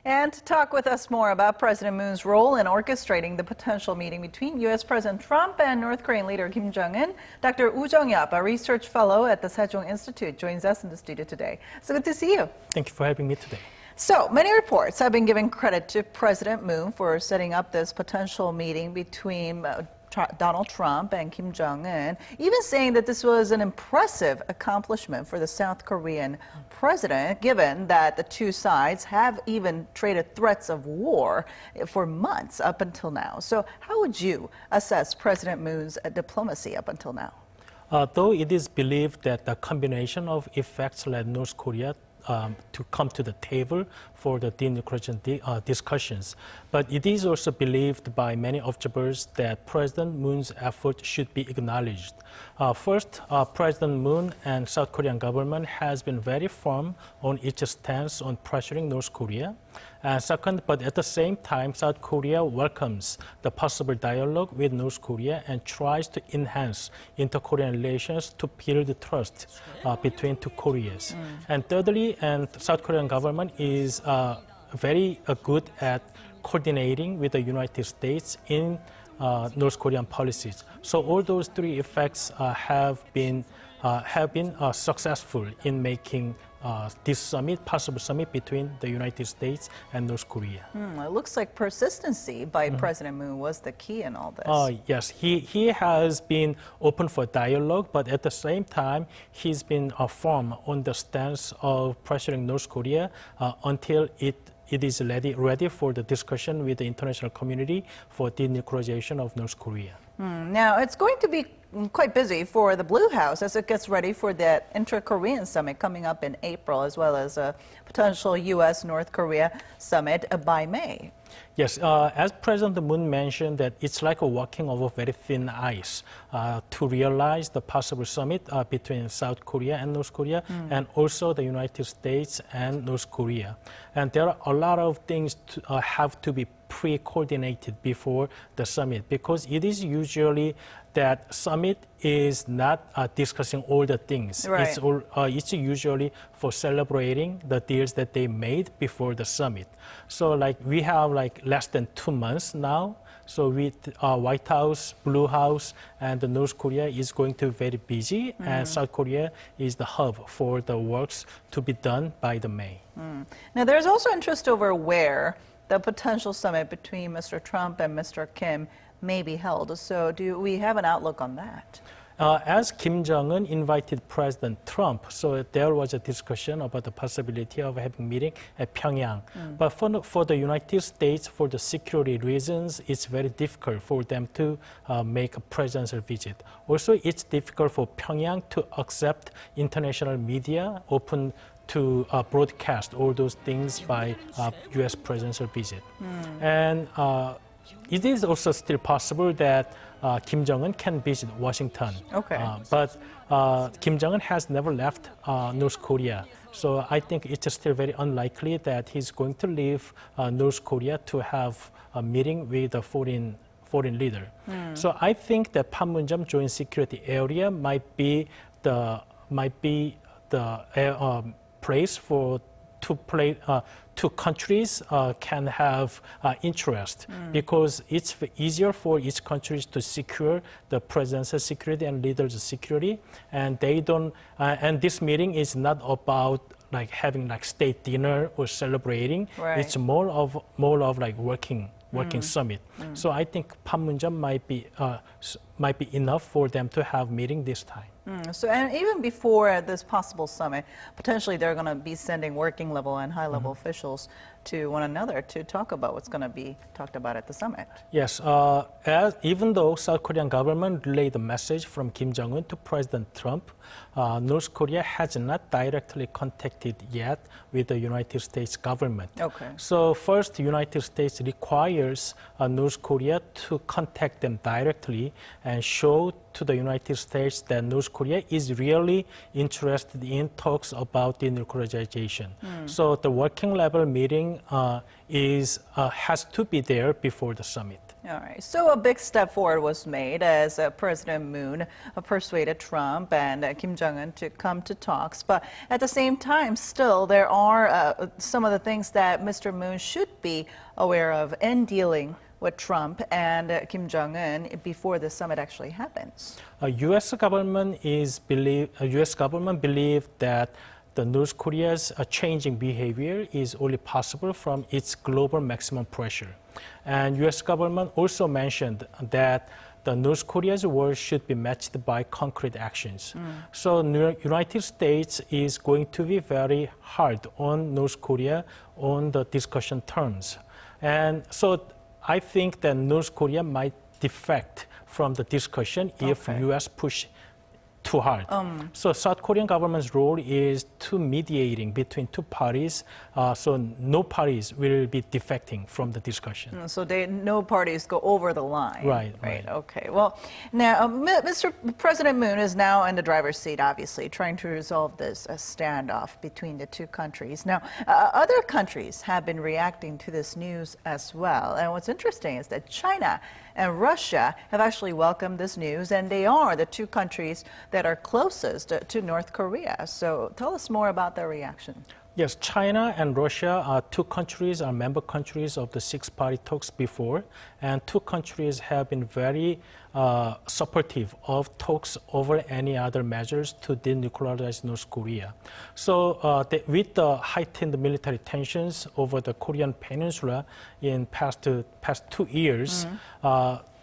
And to talk with us more about President Moon's role in orchestrating the potential meeting between U.S. President Trump and North Korean leader Kim Jong-un, Dr. Jung-yeop, a research fellow at the Sejong Institute, joins us in the studio today. So good to see you. Thank you for having me today. So many reports have been giving credit to President Moon for setting up this potential meeting between Donald Trump and Kim Jong-un, even saying that this was an impressive accomplishment for the South Korean president, given that the two sides have even traded threats of war for months up until now. So how would you assess President Moon's diplomacy up until now? Though it is believed that the combination of effects led North Korea to come to the table for the denuclearization discussions. But it is also believed by many observers that President Moon's effort should be acknowledged. First, President Moon and South Korean government has been very firm on its stance on pressuring North Korea. And second, but at the same time, South Korea welcomes the possible dialogue with North Korea and tries to enhance inter-Korean relations to build trust between two Koreas. And thirdly, and South Korean government is very good at coordinating with the United States in North Korean policies. So all those three effects have been successful in making this possible summit between the United States and North Korea. It looks like persistency by President Moon was the key in all this. Yes, he has been open for dialogue, but at the same time, he's been firm on the stance of pressuring North Korea until it is ready for the discussion with the international community for denuclearization of North Korea. Now, it's going to be quite busy for the Blue House as it gets ready for the inter-Korean summit coming up in April, as well as a potential U.S.-North Korea summit by May. Yes, as President Moon mentioned, that it's like walking over very thin ice to realize the possible summit between South Korea and North Korea, and also the United States and North Korea. And there are a lot of things have to be pre-coordinated before the summit, because it is usually that summit is not discussing all the things. Right. It's usually for celebrating the deals that they made before the summit. So like we have like less than 2 months now. So with White House, Blue House, and the North Korea is going to be very busy, and South Korea is the hub for the works to be done by the May. Now there's also interest over where the potential summit between Mr. Trump and Mr. Kim may be held. So do we have an outlook on that? As Kim Jong-un invited President Trump, so there was a discussion about the possibility of having a meeting at Pyongyang. But for the United States, for the security reasons, it's very difficult for them to make a presidential visit. Also, it's difficult for Pyongyang to accept international media open to broadcast all those things by U.S. presidential visit. And it is also still possible that Kim Jong-un can visit Washington. Okay. But Kim Jong-un has never left North Korea. So I think it's still very unlikely that he's going to leave North Korea to have a meeting with a foreign leader. So I think that Panmunjom Joint Security Area might be the place for two countries can have interest, because it's easier for each country to secure the presidential security and leaders' security, and they don't. And this meeting is not about like having like state dinner or celebrating. Right. It's more of like working summit. So I think Panmunjom might be enough for them to have meeting this time. So, and even before this possible summit, potentially they're going to be sending working level and high level officials to one another to talk about what's going to be talked about at the summit. Yes, even though South Korean government relayed the message from Kim Jong-un to President Trump, North Korea has not directly contacted yet with the United States government. Okay. So first, the United States requires North Korea to contact them directly and show to the United States that North Korea is really interested in talks about denuclearization. So the working level meeting has to be there before the summit. All right. So a big step forward was made as President Moon persuaded Trump and Kim Jong-un to come to talks. But at the same time, still, there are some of the things that Mr. Moon should be aware of in dealing with Trump and Kim Jong-un before the summit actually happens. U.S. government believe that the North Korea's changing behavior is only possible from its global maximum pressure. And U.S. government also mentioned that the North Korea's words should be matched by concrete actions. So United States is going to be very hard on North Korea on the discussion terms. And so I think that North Korea might defect from the discussion if U.S. push too hard. So South Korean government's role is to mediating between two parties, so no parties will be defecting from the discussion. So no parties go over the line. Right. Okay. Well, now Mr. President Moon is now in the driver's seat, obviously, trying to resolve this standoff between the two countries. Now, other countries have been reacting to this news as well. And what's interesting is that China and Russia have actually welcomed this news, and they are the two countries that are closest to North Korea. So tell us more about their reaction. Yes, China and Russia are two countries, are member countries of the six-party talks before, and two countries have been very supportive of talks over any other measures to denuclearize North Korea. So with the heightened military tensions over the Korean peninsula in past 2 years,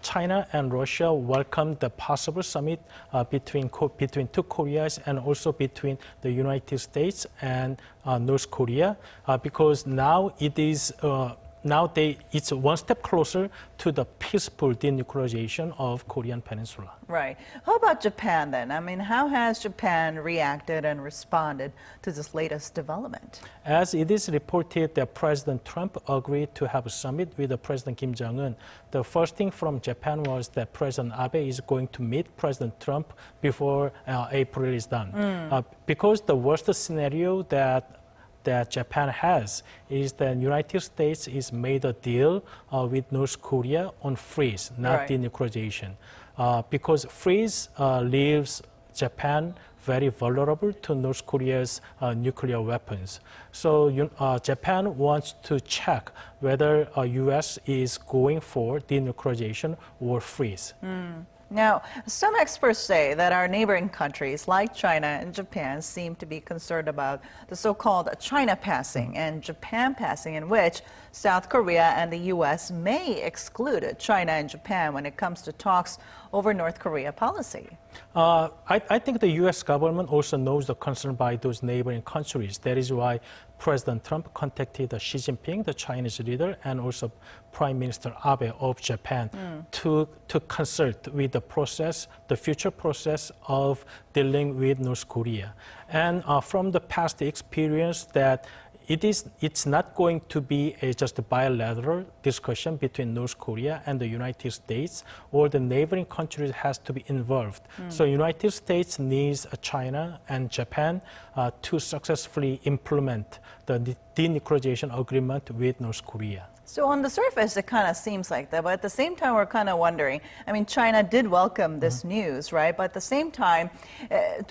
China and Russia welcomed the possible summit between two Koreas and also between the United States and North Korea, because now it's one step closer to the peaceful denuclearization of Korean Peninsula. Right. How about Japan then? I mean, how has Japan reacted and responded to this latest development? As it is reported that President Trump agreed to have a summit with President Kim Jong-un, the first thing from Japan was that President Abe is going to meet President Trump before April is done. Because the worst scenario that Japan has is that the United States is made a deal with North Korea on freeze, not denuclearization. Because freeze leaves Japan very vulnerable to North Korea's nuclear weapons. So Japan wants to check whether U.S. is going for denuclearization or freeze. Now, some experts say that our neighboring countries like China and Japan seem to be concerned about the so-called China passing and Japan passing, in which South Korea and the U.S. may exclude China and Japan when it comes to talks over North Korea policy. I think the U.S. government also knows the concern by those neighboring countries. That is why President Trump contacted Xi Jinping, the Chinese leader, and also Prime Minister Abe of Japan to consult with the future process of dealing with North Korea. And from the past experience that it's not going to be just a bilateral discussion between North Korea and the United States, or the neighboring countries has to be involved. So United States needs China and Japan to successfully implement the denuclearization agreement with North Korea. So on the surface, it kind of seems like that, but at the same time, we're kind of wondering, I mean, China did welcome this news, right? But at the same time,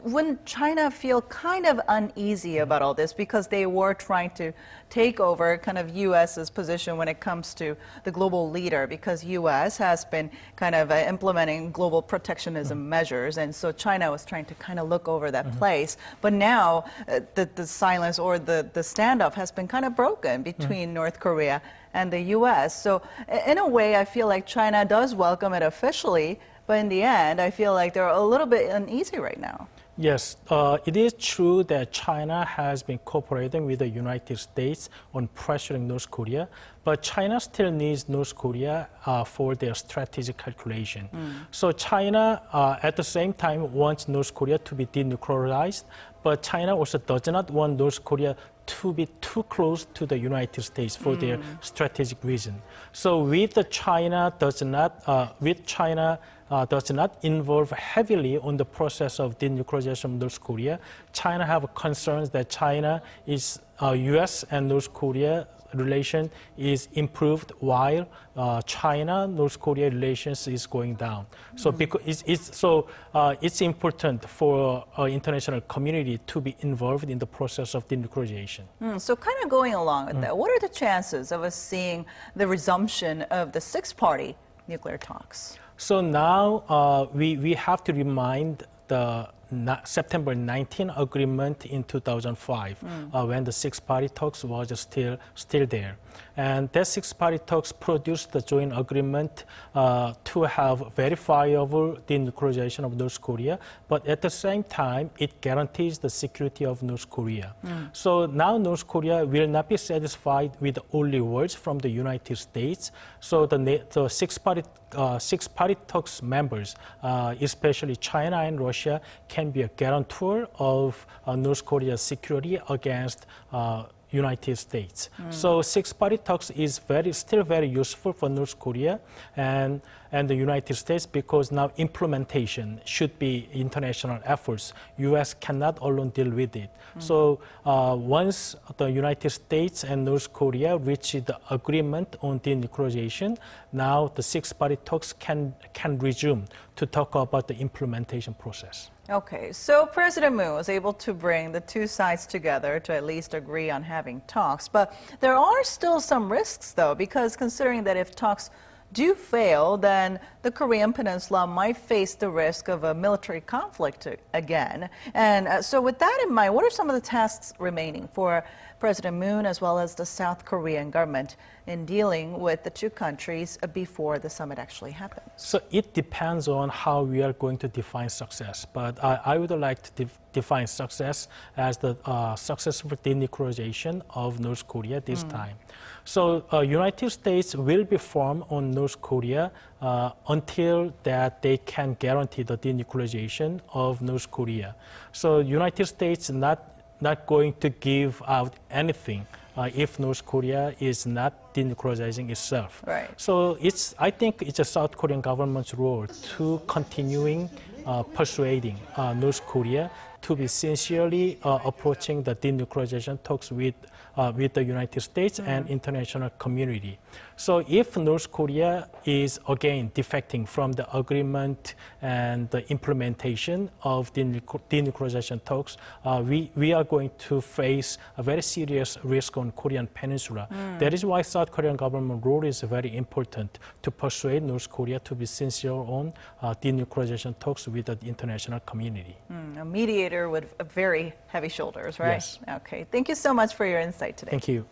wouldn't China feel kind of uneasy about all this because they were trying to take over kind of U.S.'s position when it comes to the global leader, because U.S. has been kind of implementing global protectionism measures, and so China was trying to kind of look over that place. But now the silence or the standoff has been kind of broken between North Korea and the U.S. So in a way, I feel like China does welcome it officially, but in the end, I feel like they're a little bit uneasy right now. Yes, it is true that China has been cooperating with the United States on pressuring North Korea, but China still needs North Korea for their strategic calculation. So China, at the same time, wants North Korea to be denuclearized, but China also does not want North Korea to be too close to the United States for their strategic reason. So with China does not involve heavily on the process of denuclearization of North Korea, China have concerns that China is U.S. and North Korea relation is improved while China-North Korea relations is going down. So because it's important for international community to be involved in the process of denuclearization. So kind of going along with that, what are the chances of us seeing the resumption of the six-party nuclear talks? So now we have to remind the September 19 agreement in 2005 when the six-party talks was still there. And that six-party talks produced the joint agreement to have verifiable denuclearization of North Korea, but at the same time, it guarantees the security of North Korea. So now North Korea will not be satisfied with only words from the United States. So the six-party talks members, especially China and Russia, can be a guarantor of North Korea's security against United States. So six-party talks is still very useful for North Korea and the United States, because now implementation should be international efforts. U.S. cannot alone deal with it. So once the United States and North Korea reach the agreement on denuclearization, now the six-party talks can resume to talk about the implementation process. Okay, so President Moon was able to bring the two sides together to at least agree on having talks. But there are still some risks, though, because considering that if talks do fail, then the Korean Peninsula might face the risk of a military conflict again. And so with that in mind, what are some of the tasks remaining for President Moon as well as the South Korean government in dealing with the two countries before the summit actually happens? So it depends on how we are going to define success. But I would like to define success as the successful denuclearization of North Korea this time. So United States will be firm on North Korea until that they can guarantee the denuclearization of North Korea. So United States not going to give out anything if North Korea is not denuclearizing itself. Right. So I think it's a South Korean government's role to continuing persuading North Korea to be sincerely approaching the denuclearization talks with the United States and international community. So if North Korea is again defecting from the agreement and the implementation of denuclearization talks, we are going to face a very serious risk on Korean Peninsula. That is why South Korean government role is very important to persuade North Korea to be sincere on denuclearization talks with the international community. A mediator with very heavy shoulders, right? Yes. Okay. Thank you so much for your insight today. Thank you.